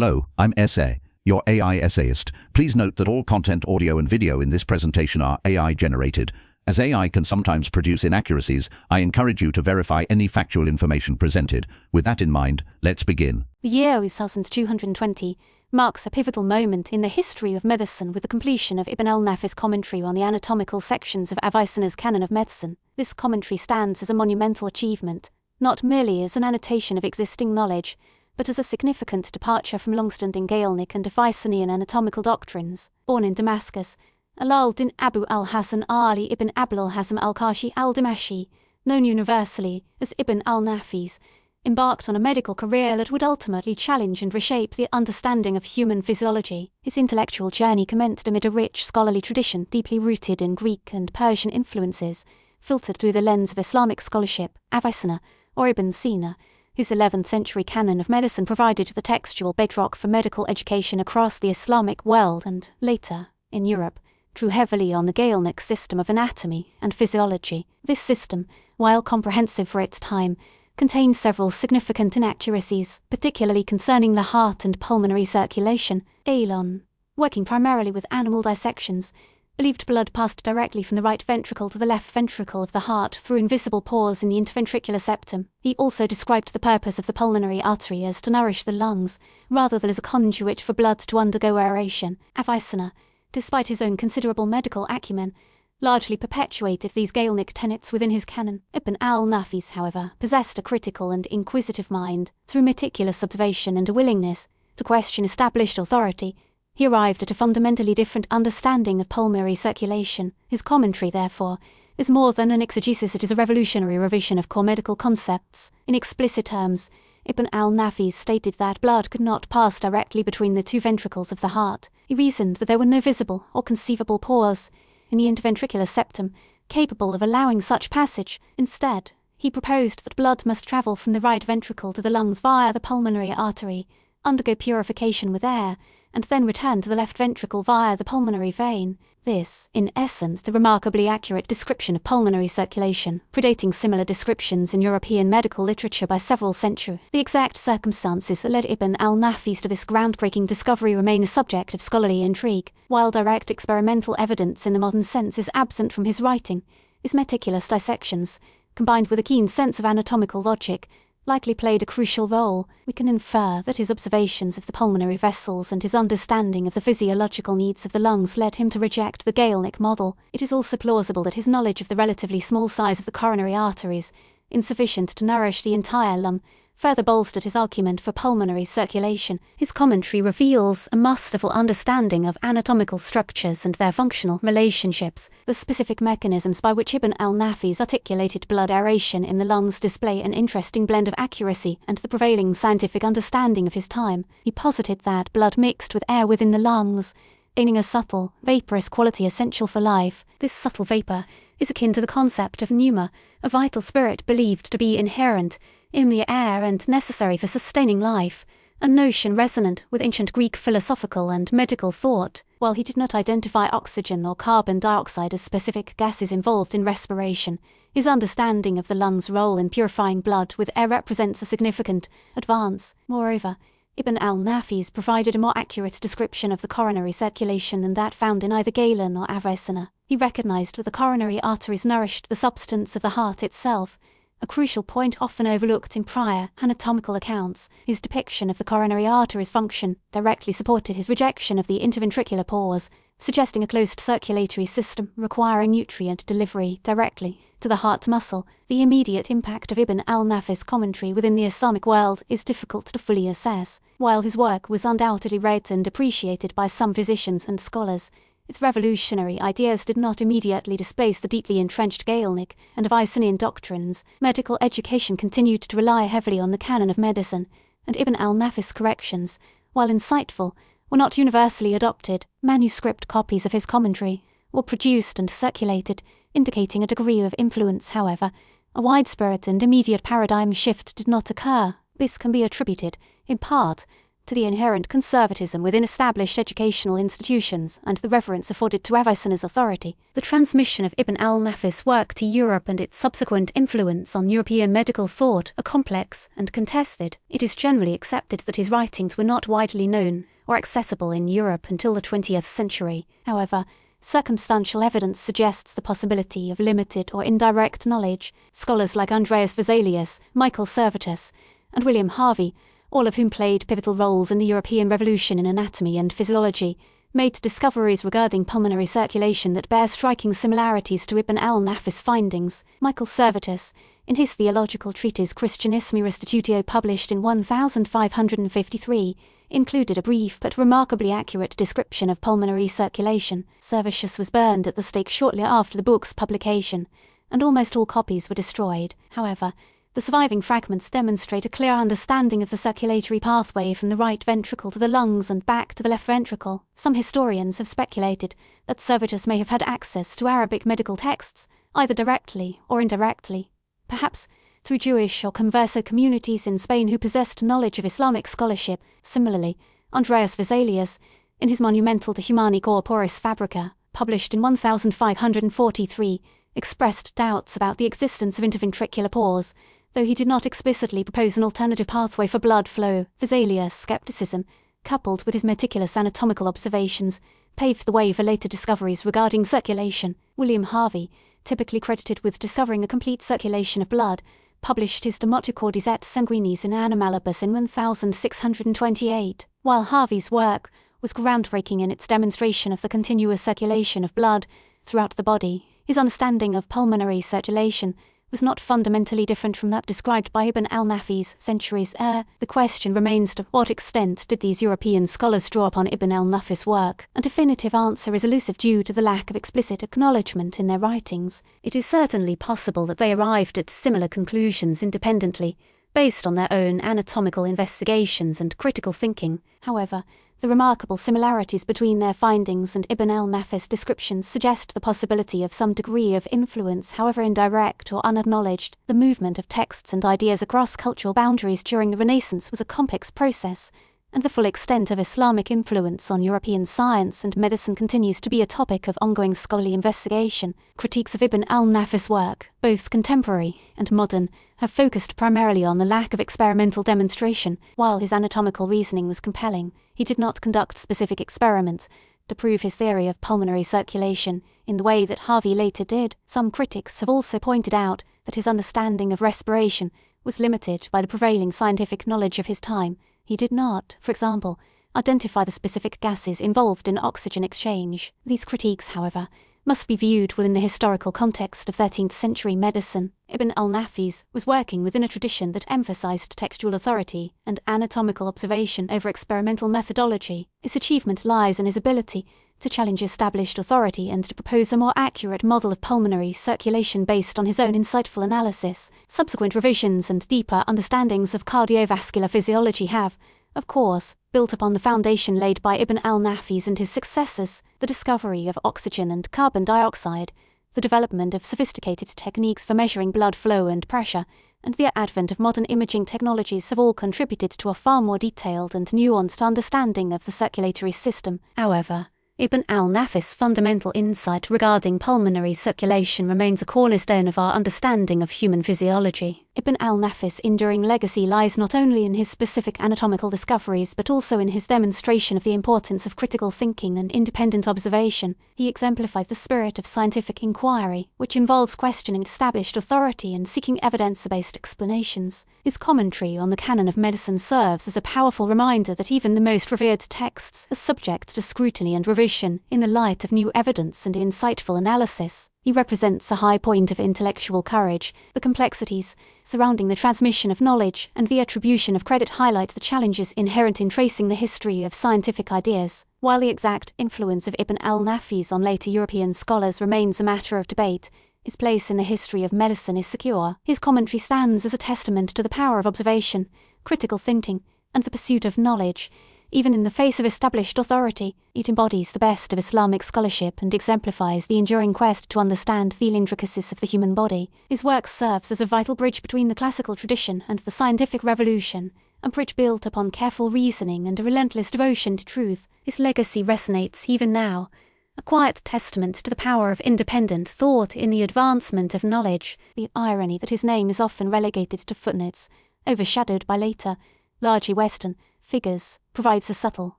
Hello, I'm Essay, your AI essayist. Please note that all content, audio and video in this presentation are AI generated. As AI can sometimes produce inaccuracies, I encourage you to verify any factual information presented. With that in mind, let's begin. The year 1220 marks a pivotal moment in the history of medicine with the completion of Ibn al-Nafis' commentary on the anatomical sections of Avicenna's Canon of Medicine. This commentary stands as a monumental achievement, not merely as an annotation of existing knowledge, but as a significant departure from long-standing Gaelic and Avicennian anatomical doctrines. Born in Damascus, Al-din Abu al-Hasan Ali ibn Abul al-Hasan al-Kashi al-Dimashi, known universally as Ibn al-Nafis, embarked on a medical career that would ultimately challenge and reshape the understanding of human physiology. His intellectual journey commenced amid a rich scholarly tradition deeply rooted in Greek and Persian influences, filtered through the lens of Islamic scholarship. Avicenna, or Ibn Sina, whose 11th century Canon of Medicine provided the textual bedrock for medical education across the Islamic world and, later, in Europe, drew heavily on the Gaelic system of anatomy and physiology. This system, while comprehensive for its time, contained several significant inaccuracies, particularly concerning the heart and pulmonary circulation. Galen, working primarily with animal dissections, believed blood passed directly from the right ventricle to the left ventricle of the heart through invisible pores in the interventricular septum. He also described the purpose of the pulmonary artery as to nourish the lungs, rather than as a conduit for blood to undergo aeration. Avicenna, despite his own considerable medical acumen, largely perpetuated these Gaelic tenets within his canon. Ibn al-Nafis, however, possessed a critical and inquisitive mind. Through meticulous observation and a willingness to question established authority, he arrived at a fundamentally different understanding of pulmonary circulation. His commentary, therefore, is more than an exegesis, it is a revolutionary revision of core medical concepts. In explicit terms, Ibn al-Nafis stated that blood could not pass directly between the two ventricles of the heart. He reasoned that there were no visible or conceivable pores in the interventricular septum capable of allowing such passage. Instead, he proposed that blood must travel from the right ventricle to the lungs via the pulmonary artery, undergo purification with air, and then return to the left ventricle via the pulmonary vein. This, in essence, the remarkably accurate description of pulmonary circulation, predating similar descriptions in European medical literature by several centuries. The exact circumstances that led Ibn al-Nafis to this groundbreaking discovery remain a subject of scholarly intrigue. While direct experimental evidence in the modern sense is absent from his writing, his meticulous dissections, combined with a keen sense of anatomical logic, likely played a crucial role. We can infer that his observations of the pulmonary vessels and his understanding of the physiological needs of the lungs led him to reject the Gaelic model. It is also plausible that his knowledge of the relatively small size of the coronary arteries, insufficient to nourish the entire lung, further bolstered his argument for pulmonary circulation. His commentary reveals a masterful understanding of anatomical structures and their functional relationships. The specific mechanisms by which Ibn al-Nafis articulated blood aeration in the lungs display an interesting blend of accuracy and the prevailing scientific understanding of his time. He posited that blood mixed with air within the lungs, gaining a subtle, vaporous quality essential for life. This subtle vapor is akin to the concept of pneuma, a vital spirit believed to be inherent in the air and necessary for sustaining life, a notion resonant with ancient Greek philosophical and medical thought. While he did not identify oxygen or carbon dioxide as specific gases involved in respiration, his understanding of the lungs' role in purifying blood with air represents a significant advance. Moreover, Ibn al-Nafis provided a more accurate description of the coronary circulation than that found in either Galen or Avicenna. He recognized that the coronary arteries nourished the substance of the heart itself, a crucial point often overlooked in prior anatomical accounts. His depiction of the coronary artery's function directly supported his rejection of the interventricular pores, suggesting a closed circulatory system requiring nutrient delivery directly to the heart muscle. The immediate impact of Ibn al-Nafis' commentary within the Islamic world is difficult to fully assess. While his work was undoubtedly read and appreciated by some physicians and scholars, its revolutionary ideas did not immediately displace the deeply entrenched Gaelic and Avicennian doctrines. Medical education continued to rely heavily on the Canon of Medicine, and Ibn al-Nafis' corrections, while insightful, were not universally adopted. Manuscript copies of his commentary were produced and circulated, indicating a degree of influence. However, a widespread and immediate paradigm shift did not occur. This can be attributed, in part, to the inherent conservatism within established educational institutions and the reverence afforded to Avicenna's authority, the transmission of Ibn al-Nafis' work to Europe and its subsequent influence on European medical thought are complex and contested. It is generally accepted that his writings were not widely known or accessible in Europe until the 20th century. However, circumstantial evidence suggests the possibility of limited or indirect knowledge. Scholars like Andreas Vesalius, Michael Servetus, and William Harvey, all of whom played pivotal roles in the European Revolution in anatomy and physiology, made discoveries regarding pulmonary circulation that bear striking similarities to Ibn al-Nafis' findings. Michael Servetus, in his theological treatise Christianismi Restitutio published in 1553, included a brief but remarkably accurate description of pulmonary circulation. Servetus was burned at the stake shortly after the book's publication, and almost all copies were destroyed. However, the surviving fragments demonstrate a clear understanding of the circulatory pathway from the right ventricle to the lungs and back to the left ventricle. Some historians have speculated that Servetus may have had access to Arabic medical texts, either directly or indirectly, perhaps through Jewish or converso communities in Spain who possessed knowledge of Islamic scholarship. Similarly, Andreas Vesalius, in his monumental De Humani Corporis Fabrica, published in 1543, expressed doubts about the existence of interventricular pores, though he did not explicitly propose an alternative pathway for blood flow. Vesalius' skepticism, coupled with his meticulous anatomical observations, paved the way for later discoveries regarding circulation. William Harvey, typically credited with discovering a complete circulation of blood, published his De Motu Cordis et Sanguinis in Animalibus in 1628. While Harvey's work was groundbreaking in its demonstration of the continuous circulation of blood throughout the body, his understanding of pulmonary circulation was not fundamentally different from that described by Ibn al-Nafis centuries earlier. The question remains to what extent did these European scholars draw upon Ibn al-Nafis' work? A definitive answer is elusive due to the lack of explicit acknowledgement in their writings. It is certainly possible that they arrived at similar conclusions independently, based on their own anatomical investigations and critical thinking. However, the remarkable similarities between their findings and Ibn al-Nafis' descriptions suggest the possibility of some degree of influence, however indirect or unacknowledged. The movement of texts and ideas across cultural boundaries during the Renaissance was a complex process, and the full extent of Islamic influence on European science and medicine continues to be a topic of ongoing scholarly investigation. Critiques of Ibn al-Nafis' work, both contemporary and modern, have focused primarily on the lack of experimental demonstration. While his anatomical reasoning was compelling, he did not conduct specific experiments to prove his theory of pulmonary circulation in the way that Harvey later did. Some critics have also pointed out that his understanding of respiration was limited by the prevailing scientific knowledge of his time. He did not, for example, identify the specific gases involved in oxygen exchange. These critiques, however, must be viewed within the historical context of 13th century medicine. Ibn al-Nafis was working within a tradition that emphasized textual authority and anatomical observation over experimental methodology. His achievement lies in his ability to challenge established authority and to propose a more accurate model of pulmonary circulation based on his own insightful analysis. Subsequent revisions and deeper understandings of cardiovascular physiology have, of course, built upon the foundation laid by Ibn al-Nafis and his successors. The discovery of oxygen and carbon dioxide, the development of sophisticated techniques for measuring blood flow and pressure, and the advent of modern imaging technologies have all contributed to a far more detailed and nuanced understanding of the circulatory system. However, Ibn al-Nafis' fundamental insight regarding pulmonary circulation remains a cornerstone of our understanding of human physiology. Ibn al-Nafis' enduring legacy lies not only in his specific anatomical discoveries but also in his demonstration of the importance of critical thinking and independent observation. He exemplified the spirit of scientific inquiry, which involves questioning established authority and seeking evidence-based explanations. His commentary on the Canon of medicine serves as a powerful reminder that even the most revered texts are subject to scrutiny and revision in the light of new evidence and insightful analysis. He represents a high point of intellectual courage. The complexities surrounding the transmission of knowledge and the attribution of credit highlight the challenges inherent in tracing the history of scientific ideas. While the exact influence of Ibn al-Nafis on later European scholars remains a matter of debate, his place in the history of medicine is secure. His commentary stands as a testament to the power of observation, critical thinking, and the pursuit of knowledge. Even in the face of established authority, it embodies the best of Islamic scholarship and exemplifies the enduring quest to understand the intricacies of the human body. His work serves as a vital bridge between the classical tradition and the scientific revolution, a bridge built upon careful reasoning and a relentless devotion to truth. His legacy resonates even now, a quiet testament to the power of independent thought in the advancement of knowledge. The irony that his name is often relegated to footnotes, overshadowed by later, largely Western, figures, provides a subtle,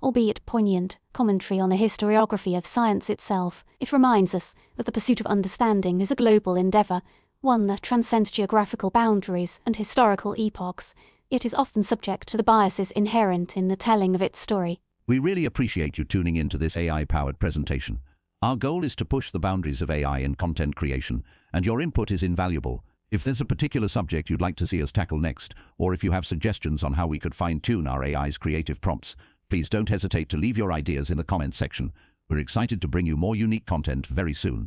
albeit poignant, commentary on the historiography of science itself. It reminds us that the pursuit of understanding is a global endeavour, one that transcends geographical boundaries and historical epochs. It is often subject to the biases inherent in the telling of its story. We really appreciate you tuning in to this AI-powered presentation. Our goal is to push the boundaries of AI in content creation, and your input is invaluable. If there's a particular subject you'd like to see us tackle next, or if you have suggestions on how we could fine-tune our AI's creative prompts, please don't hesitate to leave your ideas in the comments section. We're excited to bring you more unique content very soon.